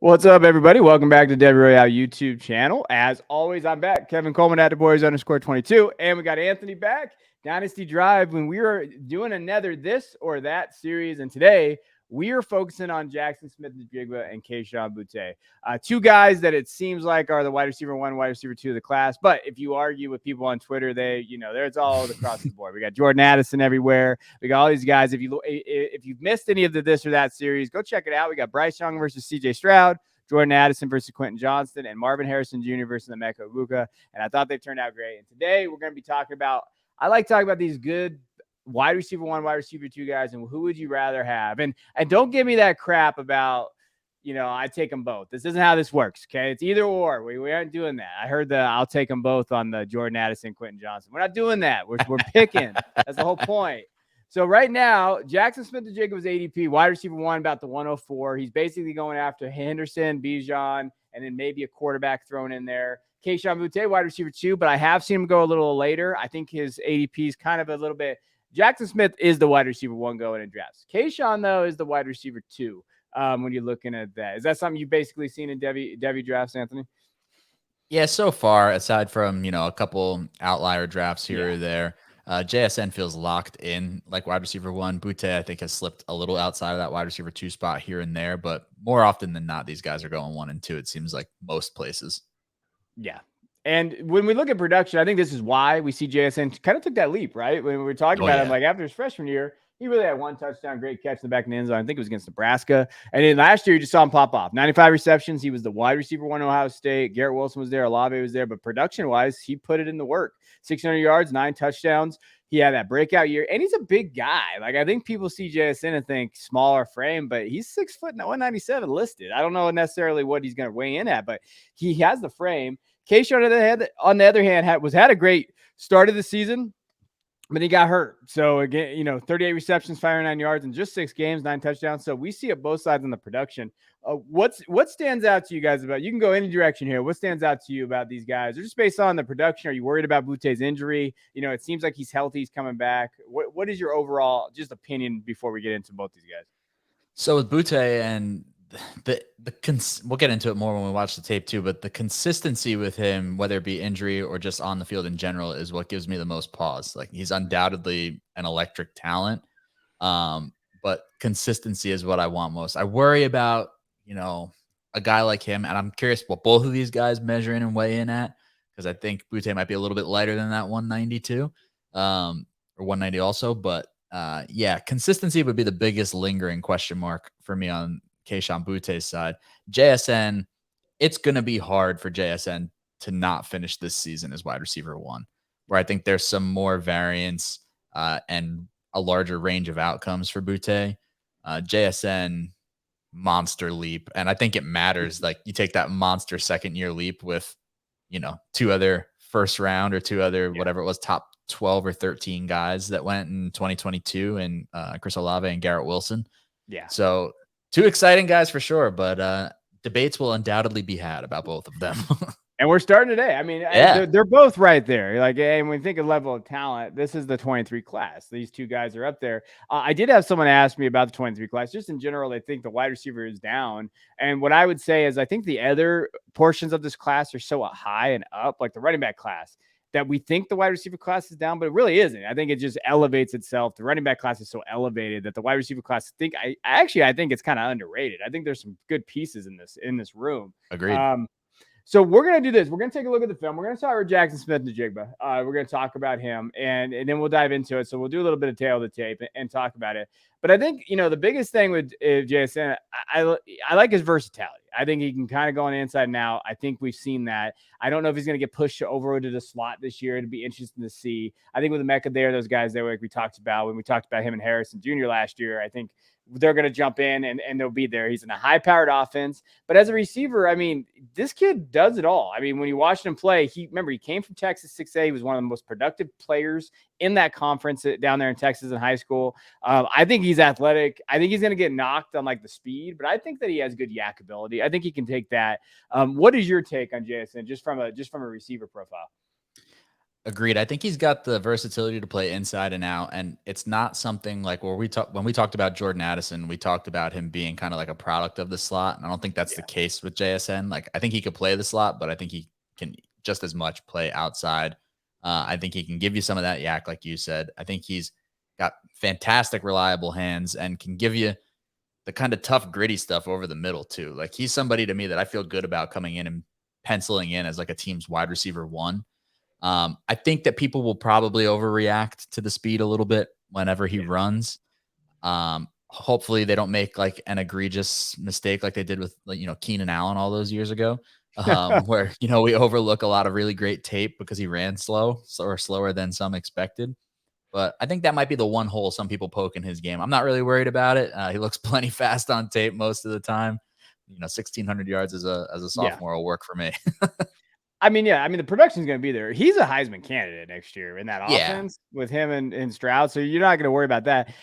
What's up, everybody? Welcome back to Devy Royale YouTube channel. As always, I'm back. Kevin Coleman at @DeBoys_22. And we got Anthony back. Dynasty Drive when we were doing another this or that series. And today we are focusing on Jaxon Njigba and Kayshon Boutte. Two guys that it seems like are the wide receiver 1, wide receiver 2 of the class. But if you argue with people on Twitter, it's all across the board. We got Jordan Addison everywhere. We got all these guys. If you've missed any of the this or that series, go check it out. We got Bryce Young versus CJ Stroud, Jordan Addison versus Quentin Johnston, and Marvin Harrison Jr. versus Emeka Egbuka. And I thought they turned out great. And today we're going to be talking about, I like talking about these good wide receiver 1, wide receiver 2 guys, and who would you rather have? And don't give me that crap about, I take them both. This isn't how this works, okay? It's either or. We aren't doing that. I heard I'll take them both on the Jordan Addison, Quentin Johnston. We're not doing that. We're picking. That's the whole point. So right now, Jaxon Njigba was ADP, wide receiver 1, about the 104. He's basically going after Henderson, Bijan, and then maybe a quarterback thrown in there. Kayshon Boutte, wide receiver 2, but I have seen him go a little later. I think his ADP is kind of a little bit. Jaxon Smith is the wide receiver 1 going in drafts. Kayshon, though, is the wide receiver 2 when you're looking at that. Is that something you've basically seen in Devy drafts, Anthony? Yeah, so far, aside from, a couple outlier drafts here or there, JSN feels locked in like wide receiver 1. Boutte, I think, has slipped a little outside of that wide receiver 2 spot here and there, but more often than not, these guys are going 1 and 2. It seems like most places. Yeah. And when we look at production, I think this is why we see JSN kind of took that leap, right? When we were talking about him, like after his freshman year, he really had 1 touchdown, great catch in the back of the end zone. I think it was against Nebraska. And then last year, you just saw him pop off. 95 receptions. He was the wide receiver 1 Ohio State. Garrett Wilson was there. Olave was there. But production-wise, he put it in the work. 600 yards, 9 touchdowns. He had that breakout year. And he's a big guy. Like, I think people see JSN and think smaller frame, but he's 6 foot, 197 listed. I don't know necessarily what he's going to weigh in at, but he has the frame. Kayshon, on the other hand, had a great start of the season, but he got hurt. So again, 38 receptions, 509 yards in just 6 games, 9 touchdowns. So we see it both sides in the production. What stands out to you guys about? You can go any direction here. What stands out to you about these guys? Or just based on the production? Are you worried about Boutte's injury? It seems like he's healthy. He's coming back. What is your overall just opinion before we get into both these guys? So with Boutte and we'll get into it more when we watch the tape too, but the consistency with him, whether it be injury or just on the field in general, is what gives me the most pause. Like, he's undoubtedly an electric talent, but consistency is what I want most. I worry about, a guy like him, and I'm curious what both of these guys measure in and weigh in at, because I think Boutte might be a little bit lighter than that 192 or 190 also, but consistency would be the biggest lingering question mark for me on Kayshon Boutte's side. JSN, it's going to be hard for JSN to not finish this season as wide receiver 1, where I think there's some more variance and a larger range of outcomes for Boutte. JSN, monster leap. And I think it matters. Like, you take that monster second-year leap with, 2 other first round or 2 other, whatever it was, top 12 or 13 guys that went in 2022, and Chris Olave and Garrett Wilson. Yeah. So 2 exciting guys for sure, but debates will undoubtedly be had about both of them. And we're starting today. I mean, they're both right there. Like, and when we think of level of talent, this is the 23 class. These 2 guys are up there. I did have someone ask me about the 23 class. Just in general, they think the wide receiver is down. And what I would say is I think the other portions of this class are so high and up, like the running back class, that we think the wide receiver class is down, but it really isn't. I think it just elevates itself. The running back class is so elevated that the wide receiver class, I think it's kind of underrated. I think there's some good pieces in this room. Agreed. So we're going to do this. We're going to take a look at the film. We're going to start with Jaxon Njigba. We're going to talk about him, and then we'll dive into it. So we'll do a little bit of tail of the tape and talk about it. But I think, the biggest thing with JSN, I like his versatility. I think he can kind of go on the inside and out. I think we've seen that. I don't know if he's going to get pushed over to the slot this year. It'd be interesting to see. I think with Emeka there, those guys there, like we talked about when we talked about him and Harrison Jr. last year, I think they're going to jump in and they'll be there. He's in a high-powered offense. But as a receiver, I mean, this kid does it all. I mean, when you watched him play, he came from Texas 6A. He was one of the most productive players in that conference down there in Texas in high school. I think he's athletic. I think he's going to get knocked on like the speed, but I think that he has good yak ability. I think he can take that. What is your take on JSN just from a receiver profile? Agreed. I think he's got the versatility to play inside and out, and it's not something like where when we talked about Jordan Addison, we talked about him being kind of like a product of the slot, and I don't think that's the Yeah. case with JSN. Like I think he could play the slot, but I think he can just as much play outside. I think he can give you some of that yak, like you said. I think he's got fantastic, reliable hands and can give you the kind of tough, gritty stuff over the middle too. Like he's somebody to me that I feel good about coming in and penciling in as like a team's wide receiver one. I think that people will probably overreact to the speed a little bit whenever he runs. Hopefully they don't make like an egregious mistake like they did with like, Keenan Allen all those years ago, where, we overlook a lot of really great tape because he ran or slower than some expected. But I think that might be the one hole some people poke in his game. I'm not really worried about it. He looks plenty fast on tape most of the time. 1,600 yards as a Yeah. sophomore will work for me. The production's going to be there. He's a Heisman candidate next year in that Yeah. offense with him and Stroud. So you're not going to worry about that.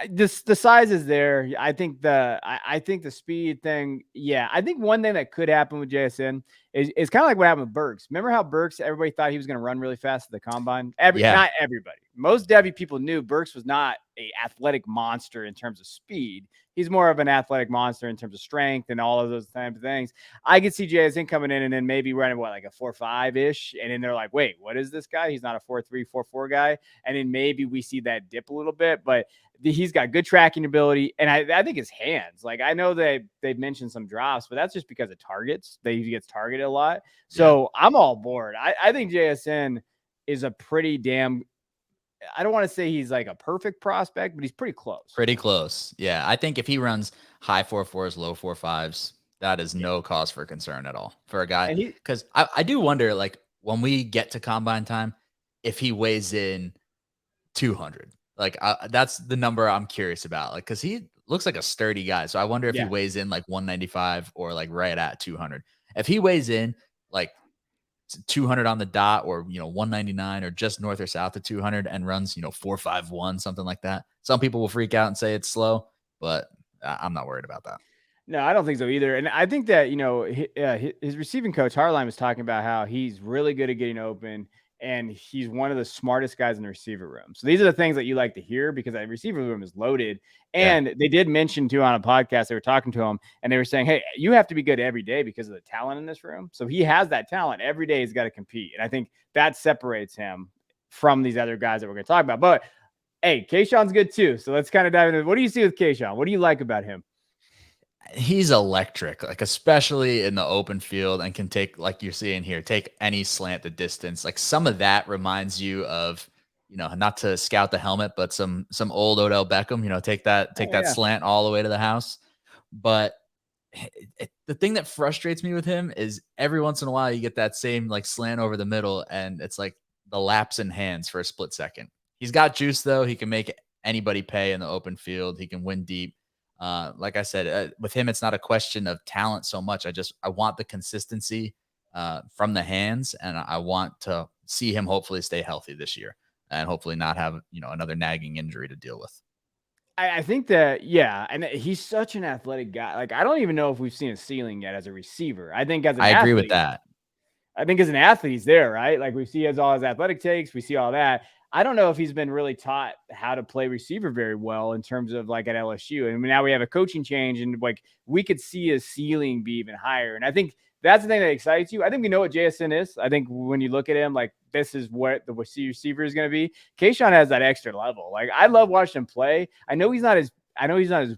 The size is there. I think the speed thing. Yeah. I think one thing that could happen with JSN is kind of like what happened with Burks. Remember how Burks, everybody thought he was going to run really fast at the combine? Yeah. Not everybody. Most Devy people knew Burks was not a athletic monster in terms of speed. He's more of an athletic monster in terms of strength and all of those types of things. I could see JSN coming in and then maybe running like a 4.5 ish. And then they're like, wait, what is this guy? He's not a 4.3, 4.4 guy. And then maybe we see that dip a little bit, but he's got good tracking ability. And I think his hands, like I know they've mentioned some drops, but that's just because of targets. He gets targeted a lot. So I'm all board. I think JSN is a pretty damn, I don't want to say he's like a perfect prospect, but he's pretty close. Pretty close. Yeah. I think if he runs high 4.4s, low 4.5s, that is no cause for concern at all for a guy. And Because I do wonder, like, when we get to combine time, if he weighs in 200. Like, that's the number I'm curious about. Like, because he looks like a sturdy guy. So I wonder if he weighs in like 195 or like right at 200. If he weighs in like 200 on the dot or 199 or just north or south of 200 and runs 4.51, something like that, some people will freak out and say it's slow, but I'm not worried about that. No, I don't think so either. And I think that his receiving coach Harline was talking about how he's really good at getting open and he's one of the smartest guys in the receiver room. So these are the things that you like to hear because that receiver room is loaded. And they did mention too on a podcast, they were talking to him and they were saying, hey, you have to be good every day because of the talent in this room. So he has that talent every day. He's got to compete. And I think that separates him from these other guys that we're going to talk about. But hey, Kayshon's good too. So let's kind of dive into what do you see with Kayshon? What do you like about him? He's electric, like especially in the open field, and can take, like you're seeing here, take any slant the distance. Like some of that reminds you of, not to scout the helmet, but some old Odell Beckham. Take that slant all the way to the house. But the thing that frustrates me with him is every once in a while you get that same like slant over the middle, and it's like the lapse in hands for a split second. He's got juice though. He can make anybody pay in the open field. He can win deep. Like I said, with him, it's not a question of talent so much. I want the consistency from the hands, and I want to see him hopefully stay healthy this year and hopefully not have, another nagging injury to deal with. I think that, yeah, and he's such an athletic guy. Like, I don't even know if we've seen a ceiling yet as a receiver. I think as an I agree athlete, with that. I think as an athlete, he's there, right? Like we see as all his athletic takes, we see all that. I don't know if he's been really taught how to play receiver very well in terms of like at LSU. And now we have a coaching change and like we could see his ceiling be even higher. And I think that's the thing that excites you. I think we know what JSN is. I think when you look at him, like this is what the receiver is going to be. Kayshon has that extra level. Like I love watching him play. I know he's not as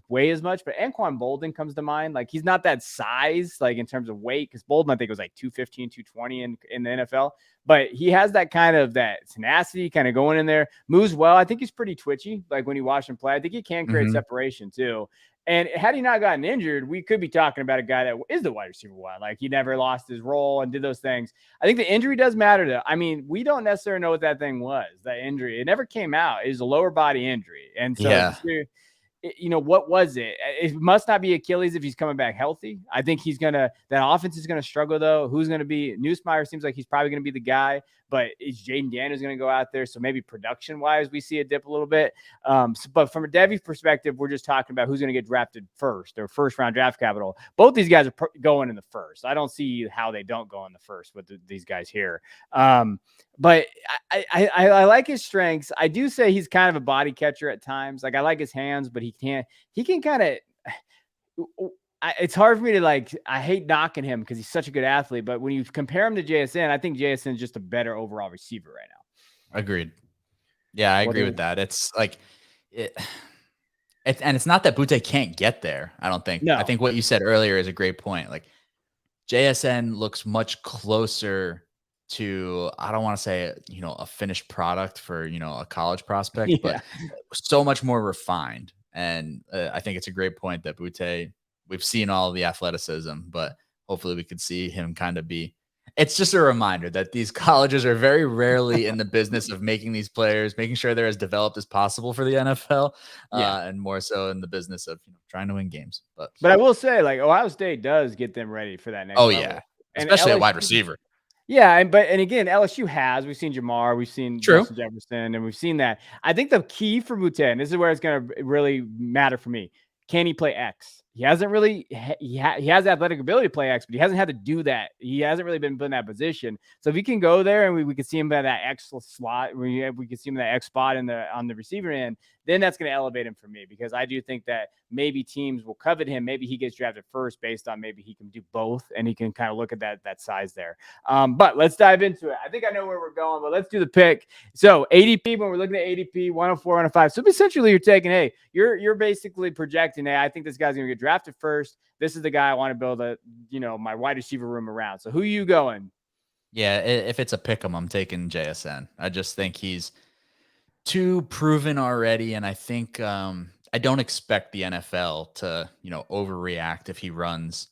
way as much, but Anquan Bolden comes to mind. Like he's not that size, like in terms of weight, because Bolden, I think, was like 215, 220 in the NFL. But he has that kind of that tenacity kind of going in there, moves well. I think he's pretty twitchy. Like when you watch him play, I think he can create separation too. And had he not gotten injured, we could be talking about a guy that is the wide receiver one. Like he never lost his role and did those things. I think the injury does matter though. I mean, we don't necessarily know what that thing was, that injury. It never came out. It was a lower body injury. And so what was it? It must not be Achilles if he's coming back healthy. I think that offense is going to struggle though. Who's going to be Newsmeyer? Seems like he's probably going to be the guy, but is Jaden Daniels going to go out there? So maybe production wise, we see a dip a little bit. But from a Devy perspective, we're just talking about who's going to get drafted first or first round draft capital. Both these guys are going in the first. I don't see how they don't go in the first with these guys here. But I like his strengths. I do say he's kind of a body catcher at times. Like I like his hands, but he can kind of. It's hard for me to like. I hate knocking him because he's such a good athlete. But when you compare him to JSN, I think JSN is just a better overall receiver right now. Agreed. Yeah, I agree with that. It's like and it's not that Boutte can't get there. I don't think. No. I think what you said earlier is a great point. Like JSN looks much closer to, I don't want to say, a finished product for, a college prospect, but so much more refined. And I think it's a great point that Boutte, we've seen all of the athleticism, but hopefully we could see him kind of be. It's just a reminder that these colleges are very rarely in the business of making these players, making sure they're as developed as possible for the NFL, and more so in the business of trying to win games. But I will say, like, Ohio State does get them ready for that next level. Yeah, especially a wide receiver. Yeah, and again, LSU has. We've seen Jamar, we've seen Justin Jefferson, and we've seen that. I think the key for Boutte, and this is where it's going to really matter for me, can he play X? He hasn't really, he has athletic ability to play X, but he hasn't had to do that. He hasn't really been put in that position. So if he can go there and we can see him at that X slot, we can see him in that X spot on the receiver end, then that's going to elevate him for me, because I do think that maybe teams will covet him. Maybe he gets drafted first based on maybe he can do both and he can kind of look at that size there. But let's dive into it. I think I know where we're going, but let's do the pick. So ADP, when we're looking at ADP, 104, 105. So essentially you're taking, hey, you're basically projecting, hey, I think this guy's going to get drafted first. This is the guy I want to build my wide receiver room around. So who are you going? Yeah, if it's a pick 'em, I'm taking JSN. I just think he's too proven already, and I think I don't expect the NFL to overreact if he runs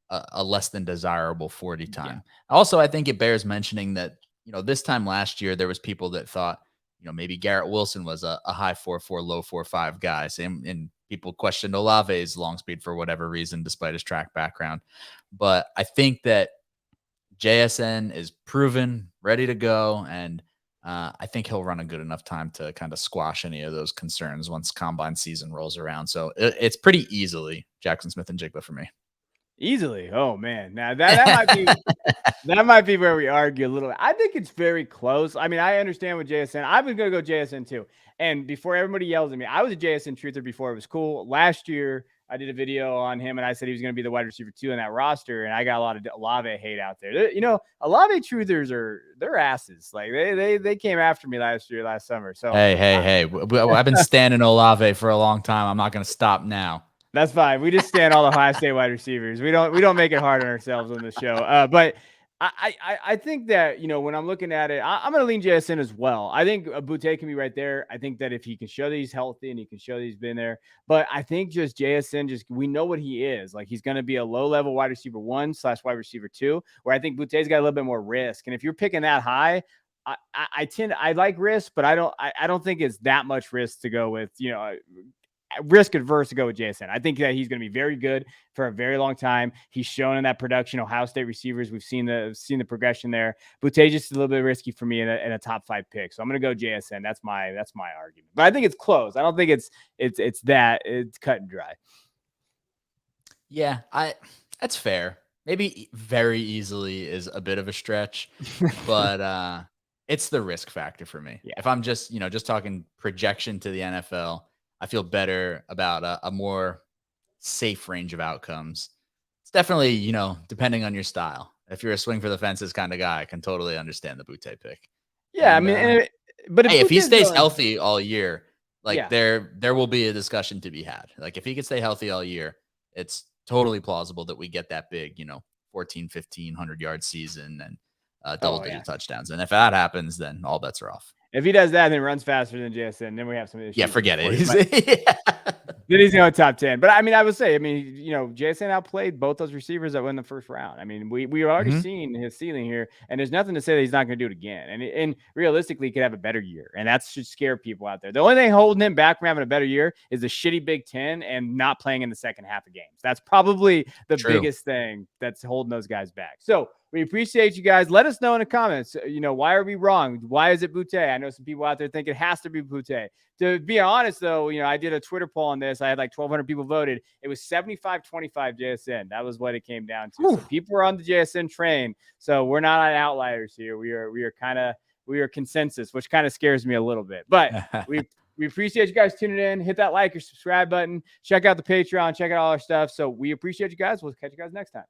a less than desirable 40 time. Yeah. Also, I think it bears mentioning that this time last year there was people that thought maybe Garrett Wilson was a high 4.4 low 4.5 guy. And people questioned Olave's long speed for whatever reason, despite his track background. But I think that JSN is proven, ready to go, and I think he'll run a good enough time to kind of squash any of those concerns once combine season rolls around. So it's pretty easily Jaxon Smith and Njigba for me. Easily. Oh man. Now that might be where we argue a little bit. I think it's very close. I mean, I understand with JSN. I was going to go JSN too. And before everybody yells at me, I was a JSN truther before it was cool. Last year, I did a video on him and I said he was going to be the wide receiver 2 in that roster. And I got a lot of Olave hate out there. Olave truthers they're asses. Like they came after me last summer. So hey. I've been standing Olave for a long time. I'm not going to stop now. That's fine. We just stand all the Ohio State wide receivers. We don't make it hard on ourselves on the show. But I think that, when I'm looking at it, I'm going to lean JSN as well. I think Boutte can be right there. I think that if he can show that he's healthy and he can show that he's been there, but I think just JSN, we know what he is. Like, he's going to be a low level wide receiver 1/wide receiver 2, where I think Boutte's got a little bit more risk. And if you're picking that high, I like risk, but I don't think it's that much risk to go with, risk adverse to go with JSN. I think that he's going to be very good for a very long time. He's shown in that production. Ohio State receivers, we've seen the progression there. Boutte just a little bit risky for me in a top 5 pick. So I'm going to go JSN. That's my argument. But I think it's close. I don't think it's cut and dry. Yeah, that's fair. Maybe very easily is a bit of a stretch, but it's the risk factor for me. Yeah. If I'm just talking projection to the NFL, I feel better about a more safe range of outcomes. It's definitely, depending on your style. If you're a swing for the fences kind of guy, I can totally understand the Boutte pick. Yeah, and, but if he stays healthy all year, there will be a discussion to be had. Like, if he can stay healthy all year, it's totally plausible that we get that big, 14, 1,500 yard season and double-digit touchdowns. And if that happens, then all bets are off. If he does that and then runs faster than JSN, then we have some issues. Yeah, forget it. Then he's going top 10. But I would say, JSN outplayed both those receivers that went in the first round. I mean, we already seen his ceiling here, and there's nothing to say that he's not going to do it again. And realistically, he could have a better year, and that should scare people out there. The only thing holding him back from having a better year is the shitty Big Ten and not playing in the second half of games. That's probably the biggest thing that's holding those guys back. So We appreciate you guys. Let us know in the comments, why are we wrong? Why is it Boutte? I know some people out there think it has to be Boutte. To be honest, though, I did a Twitter poll on this. I had like 1,200 people voted. It was 75-25 JSN. That was what it came down to. So people are on the JSN train. So we're not on outliers here. We are consensus, which kind of scares me a little bit. But we appreciate you guys tuning in. Hit that like or subscribe button. Check out the Patreon. Check out all our stuff. So we appreciate you guys. We'll catch you guys next time.